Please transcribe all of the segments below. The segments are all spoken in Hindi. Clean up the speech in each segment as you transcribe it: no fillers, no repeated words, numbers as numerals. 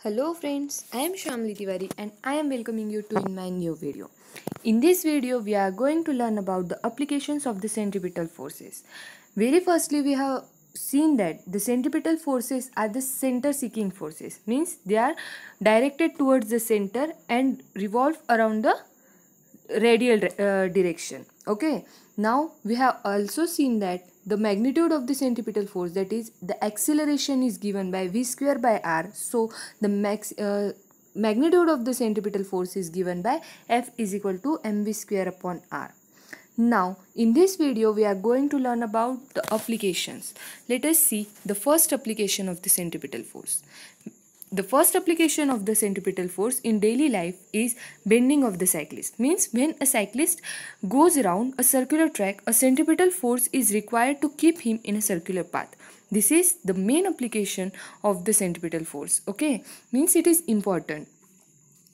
Hello friends, I am Shamli Tiwari and I am welcoming you to in my new video. In this video, we are going to learn about the applications of the centripetal forces. Very firstly, we have seen that the centripetal forces are the center seeking forces, means they are directed towards the center and revolve around the radial direction. Okay, now we have also seen that the magnitude of the centripetal force, that is the acceleration, is given by v square by r. So the magnitude of the centripetal force is given by F is equal to mv square upon r. Now in this video we are going to learn about the applications. Let us see the first application of the centripetal force. The first application of the centripetal force in daily life is bending of the cyclist. Means when a cyclist goes around a circular track, a centripetal force is required to keep him in a circular path. This is the main application of the centripetal force. Okay, means it is important.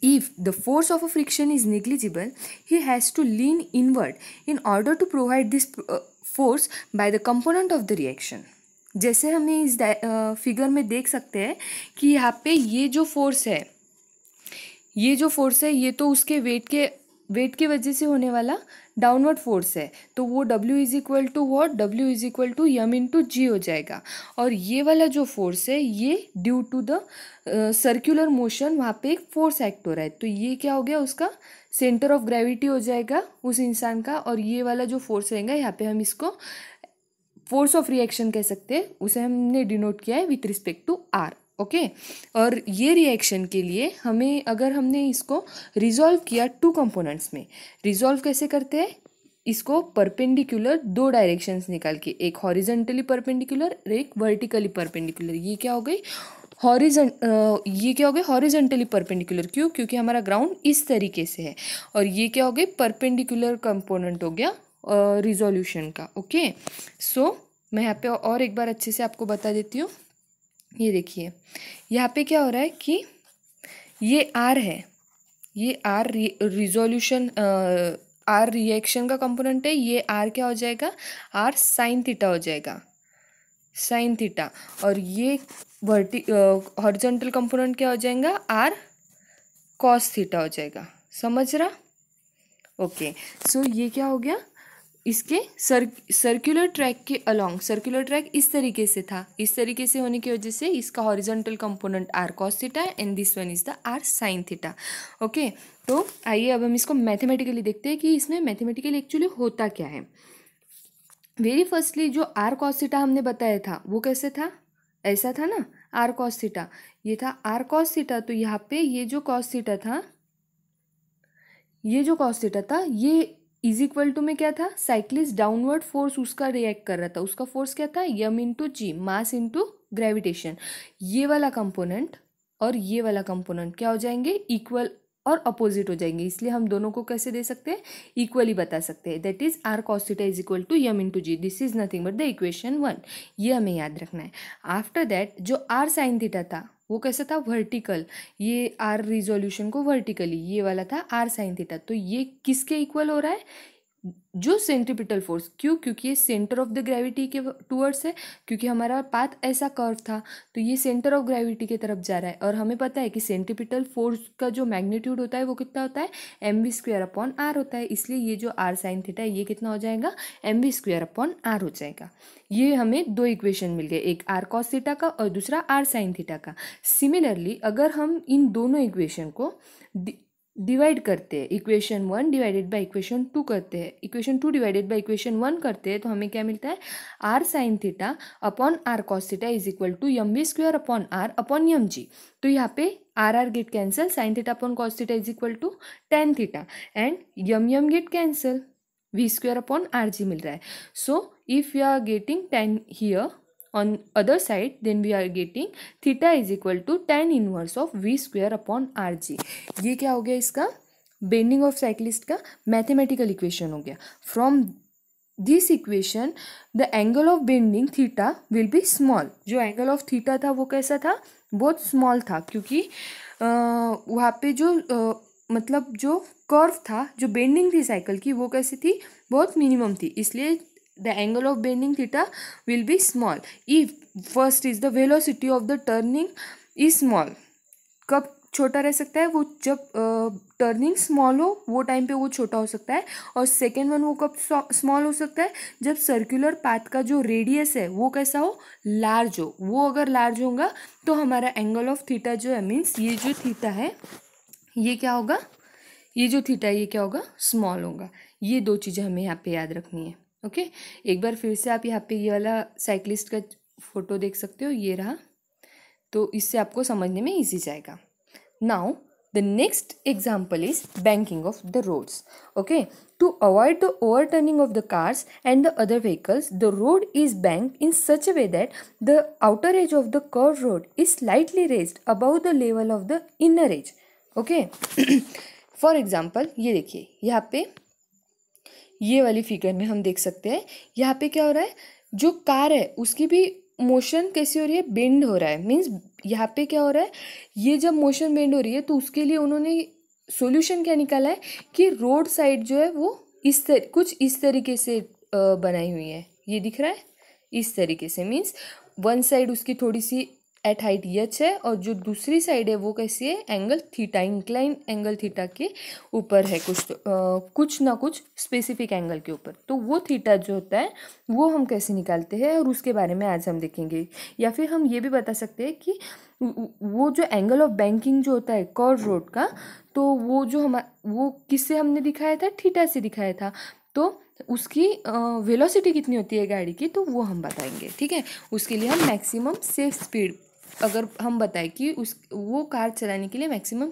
If the force of a friction is negligible, he has to lean inward in order to provide this force by the component of the reaction. जैसे हमें इस फिगर में देख सकते हैं कि यहाँ पे ये जो फोर्स है ये तो उसके वेट के वजह से होने वाला डाउनवर्ड फोर्स है, तो वो W is equal to watt, W is equal to Yama into g हो जाएगा. और ये वाला जो फोर्स है ये due to the circular motion वहाँ पे एक फोर्स एक्ट हो रहा है, तो ये क्या हो गया, उसका सेंटर ऑफ ग्रेविटी हो जाएगा उस इंसान का. और ये वाला जो फोर्स रहेगा यहाँ पे हम इसको फोर्स ऑफ रिएक्शन कह सकते हैं, उसे हमने डिनोट किया है with respect to R. Okay, और ये रिएक्शन के लिए अगर हमने इसको रिजॉल्व किया टू कंपोनेंट्स में, रिजॉल्व कैसे करते हैं, इसको परपेंडिकुलर दो डायरेक्शंस निकाल के, एक हॉरिजॉन्टली परपेंडिकुलर और एक वर्टिकली परपेंडिकुलर. ये क्या हो गई हॉरिजॉन्टली परपेंडिकुलर. क्यों? क्योंकि हमारा ग्राउंड इस तरीके से है. और ये क्या हो गई, परपेंडिकुलर कंपोनेंट हो गया रिजोल्यूशन का. ओके, सो मैं यहाँ पे और एक बार अच्छे से आपको बता देती हूँ. ये देखिए यहाँ पे क्या हो रहा है कि ये आर है, ये आर रिजोल्यूशन आर रिएक्शन का कंपोनेंट है. ये आर क्या हो जाएगा, आर साइन थीटा हो जाएगा, साइन थीटा. और ये हॉरिजॉन्टल कंपोनेंट क्या हो जाएगा, आर कॉस थीटा हो जाएगा. समझ रहा? ओके, सो ये क्या हो गया, इसके सर्कुलर ट्रैक के अलोंग, सर्कुलर ट्रैक इस तरीके से था, इस तरीके से होने की वजह से इसका horizontal component R cos theta and this one is the R sine theta. Okay, तो आइए अब हम इसको मैथमेटिकली देखते हैं कि इसमें मैथमेटिकली एक्चुअली होता क्या है. वेरी फर्स्टली जो आर कॉस थीटा हमने बताया था वो कैसे था, ऐसा था ना, आर कॉस थीटा, ये था आर कॉस थीटा. तो यहाँ पे ये जो कॉस थीटा था, ये इज इक्वल टू में क्या था, साइक्लिस्ट डाउनवर्ड फोर्स उसका रिएक्ट कर रहा था, उसका फोर्स क्या था, यम इंटू जी, मास इंटू ग्रेविटेशन. ये वाला कंपोनेंट और ये वाला कंपोनेंट क्या हो जाएंगे, इक्वल और अपोजिट हो जाएंगे. इसलिए हम दोनों को कैसे दे सकते हैं, इक्वली बता सकते हैं. That is R cos theta is equal to Yama into G. This is nothing but the equation 1. ये हमें याद रखना है. आफ्टर दैट जो आर साइन थीटा था वो कैसा था, वर्टिकल. ये आर रिजोल्यूशन को वर्टिकली, ये वाला था आर साइन थीटा. तो ये किसके इक्वल हो रहा है, जो सेंट्रीपिटल फोर्स. क्यों? क्योंकि ये सेंटर ऑफ द ग्रेविटी के टूवर्ड्स है, क्योंकि हमारा पाथ ऐसा कर्व था, तो ये सेंटर ऑफ ग्रेविटी की तरफ जा रहा है. और हमें पता है कि सेंट्रीपिटल फोर्स का जो मैग्नीट्यूड होता है वो कितना होता है, mv स्क्वायर अपॉन आर होता है. इसलिए ये जो आर साइन थीटा है ये कितना हो जाएगा, mv स्क्वायर अपॉन आर हो जाएगा. ये हमें दो इक्वेशन मिल गए, एक आर कॉस थीटा का और दूसरा आर साइन थीटा का. सिमिलरली अगर हम इन दोनों इक्वेशन को डिवाइड करते हैं, इक्वेशन 1 डिवाइडेड बाय इक्वेशन 2 करते हैं, इक्वेशन 2 डिवाइडेड बाय इक्वेशन 1 करते हैं, तो हमें क्या मिलता है, r sine theta upon r cos theta is equal to m v square upon r upon m g. तो यहाँ पे r get cancel, sine theta upon cos theta is equal to tan theta and m get cancel, v square upon r g मिल रहा है. So if you are getting tan here on other side, then we are getting theta is equal to tan inverse of v square upon rg. ये क्या हो गया, इसका बेंडिंग ऑफ साइक्लिस्ट का मैथमेटिकल इक्वेशन हो गया. From this equation the angle of bending theta will be small. जो एंगल ऑफ थीटा था वो कैसा था, बहुत स्मॉल था, क्योंकि वहाँ पे जो मतलब जो कर्व था, जो बेंडिंग थी साइकिल की, वो कैसी थी, बहुत मिनिमम थी. इसलिए the angle of bending theta will be small if first is the velocity of the turning is small. कब छोटा रह सकता है? वो जब टर्निंग स्मॉल हो वो टाइम पे वो छोटा हो सकता है। और सेकेंड वन वो कब स्मॉल हो सकता है? जब सर्कुलर पाथ का जो रेडियस है वो कैसा हो? लार्ज हो। वो अगर लार्ज होगा तो हमारा एंगल ऑफ थीटा जो है, मीन्स ये जो थीटा है ये क्या होगा? ये जो थीटा है ये क्या होगा? स्मॉल होगा। ये दो चीज़ें हमें यहाँ पे याद रखनी है। ओके, एक बार फिर से आप यहाँ पे ये वाला साइक्लिस्ट का फोटो देख सकते हो, ये रहा, तो इससे आपको समझने में ईजी जाएगा। Now the next example is banking of the roads. Okay, to avoid the overturning of the cars and the other vehicles, the road is banked in such a way that the outer edge of the curve road is slightly raised above the level of the inner edge. Okay, for example ये देखिए, यहाँ पे ये वाली फिगर में हम देख सकते हैं यहाँ पे क्या हो रहा है, जो कार है उसकी भी मोशन कैसी हो रही है? बेंड हो रहा है। मीन्स यहाँ पे क्या हो रहा है, ये जब मोशन बेंड हो रही है तो उसके लिए उन्होंने सॉल्यूशन क्या निकाला है कि रोड साइड जो है वो कुछ इस तरीके से बनाई हुई है। ये दिख रहा है इस तरीके से। मीन्स वन साइड उसकी थोड़ी सी एट हाइट एच है और जो दूसरी साइड है वो कैसी है? Angle theta, incline angle theta के ऊपर है, कुछ ना कुछ स्पेसिफिक एंगल के ऊपर। तो वो थीटा जो होता है वो हम कैसे निकालते हैं और उसके बारे में आज हम देखेंगे। या फिर हम ये भी बता सकते हैं कि वो जो एंगल ऑफ बैंकिंग जो होता है कर्व रोड का, तो वो जो वो किससे हमने दिखाया था? थीटा से दिखाया था। तो उसकी वेलोसिटी कितनी होती है गाड़ी की, तो वो हम बताएंगे। ठीक है, उसके लिए हम मैक्सिमम सेफ स्पीड, अगर हम बताएं कि वो कार चलाने के लिए मैक्सिमम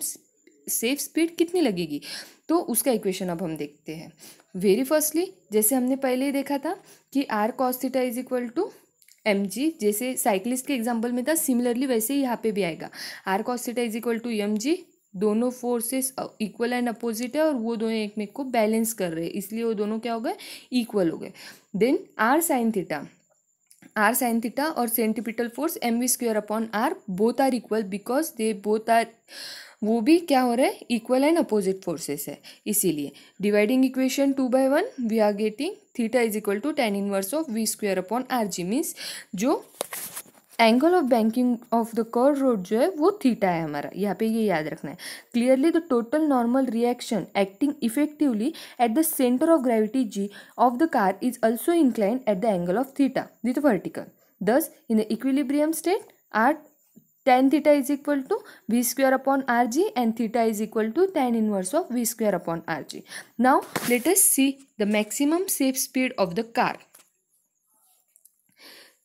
सेफ स्पीड कितनी लगेगी, तो उसका इक्वेशन अब हम देखते हैं। वेरी फर्स्टली, जैसे हमने पहले ही देखा था कि R cos theta is equal to M G, जैसे साइक्लिस्ट के एग्जाम्पल में था, सिमिलरली वैसे ही यहाँ पे भी आएगा। R cos theta is equal to M G, दोनों फोर्सेस इक्वल एंड अपोजिट है और वो दोनों एक में को बैलेंस कर रहे हैं, इसलिए वो दोनों क्या हो गए? इक्वल हो गए। देन आर साइन थीटा और centripetal force M V square upon R both are equal because they both are, वो भी क्या हो रहा है? इक्वल एंड अपोजिट फोर्सेस है। इसीलिए dividing equation 2/1 we are getting theta is equal to tan inverse of v square upon r g. Means जो angle of banking of the curve road जो है वो थीटा है हमारा, यहाँ पे ये याद रखना है। Clearly the total normal reaction acting effectively at the centre of gravity g of the car is also inclined at the angle of theta with vertical. Thus in the equilibrium state r tan theta is equal to v square upon rg and theta is equal to tan inverse of v square upon rg. Now let us see the maximum safe speed of the car.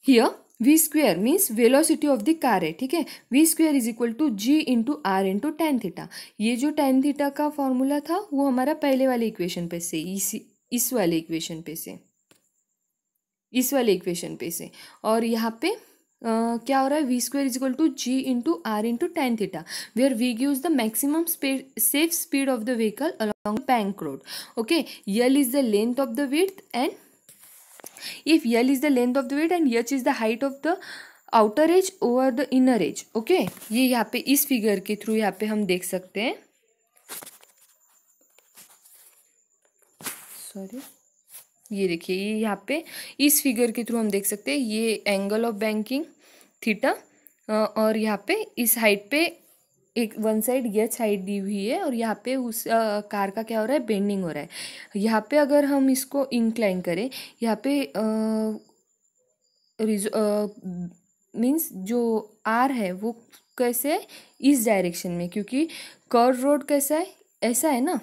Here v square means velocity of the car है, ठीक है। v square is equal to g into r into tan theta। ये जो tan theta का फॉर्मूला था वो हमारा पहले वाले इक्वेशन पे से, इस वाले इक्वेशन पे से, और यहाँ पे क्या हो रहा है? V square is equal to G into R into tan theta, where V gives the maximum safe speed of the vehicle along bank road. Okay, L is the length of the width and if L is the length of the width and H is the height of the outer edge over the inner edge. Okay, ये यहाँ पे इस फिगर के थ्रू यहाँ पे हम देख सकते हैं, सॉरी ये देखिए, ये यहाँ पे इस फिगर के थ्रू हम देख सकते हैं ये एंगल ऑफ बैंकिंग थीटा, और यहाँ पे इस हाइट पे एक वन साइड एच हाइट दी हुई है और यहाँ पे उस कार का क्या हो रहा है? बेंडिंग हो रहा है। यहाँ पे अगर हम इसको इंक्लाइन करें, यहाँ पे मीन्स जो आर है वो कैसे है? इस डायरेक्शन में, क्योंकि कर्व रोड कैसा है? ऐसा है ना।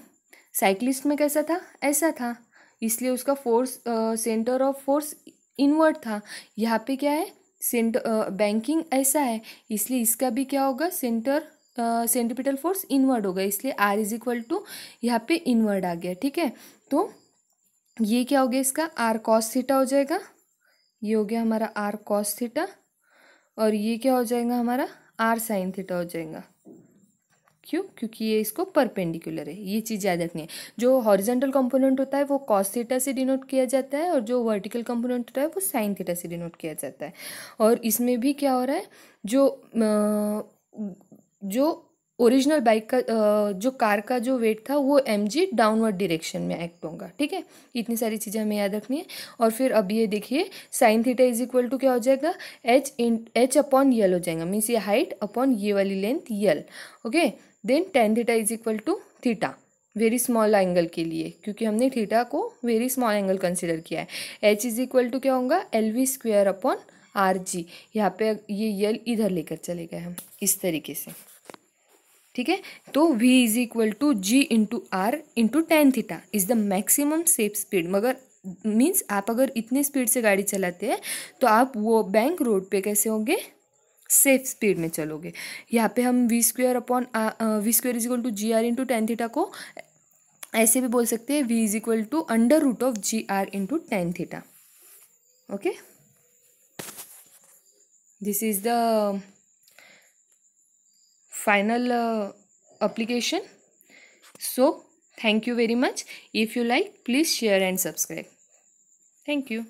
साइक्लिस्ट में कैसा था? ऐसा था, इसलिए उसका force centre of force inward था। यहाँ पे क्या है? बैंकिंग ऐसा है, इसलिए इसका भी क्या होगा? सेंट्रीपिटल फोर्स इनवर्ड होगा, इसलिए आर इज इक्वल टू यहाँ पे इनवर्ड आ गया। ठीक है, तो ये क्या हो गया? इसका आर कॉस थीटा हो जाएगा, ये हो गया हमारा आर कॉस थीटा, और ये क्या हो जाएगा? हमारा आर साइन थीटा हो जाएगा। क्यों? क्योंकि ये इसको परपेंडिकुलर है। ये चीज़ याद रखनी है। जो हॉरिजॉन्टल कंपोनेंट होता है वो कॉस थीटा से डिनोट किया जाता है और जो वर्टिकल कंपोनेंट होता है वो साइन थीटा से डिनोट किया जाता है। और इसमें भी क्या हो रहा है? जो ओरिजिनल बाइक का जो कार का जो वेट था वो mg डाउनवर्ड डायरेक्शन में एक्ट होगा, ठीक है। इतनी सारी चीज़ें हमें याद रखनी है। और फिर अब ये देखिए sine theta is equal to क्या हो जाएगा, h अपॉन यल हो जाएगा, मीन्स ये हाइट अपॉन ये वाली length L, okay. Then tan theta is equal to theta, very small angle के लिए, क्योंकि हमने थीटा को वेरी स्मॉल एंगल कंसिडर किया है। h इज इक्वल टू क्या होगा, LV स्क्वायर अपॉन RG। यहाँ पे ये यल इधर लेकर चले गए हम इस तरीके से, ठीक है। तो v is equal to g into R into tan theta is the maximum safe speed. मगर मीन्स आप अगर इतने स्पीड से गाड़ी चलाते हैं तो आप वो बैंक रोड पे कैसे होंगे, सेफ स्पीड में चलोगे। यहाँ पे हम V square upon V square is equal to G R into tan theta को ऐसे भी बोल सकते हैं, v is equal to under root of G R into tan theta, okay. This is the final application. So thank you very much. If you like, please share and subscribe. Thank you.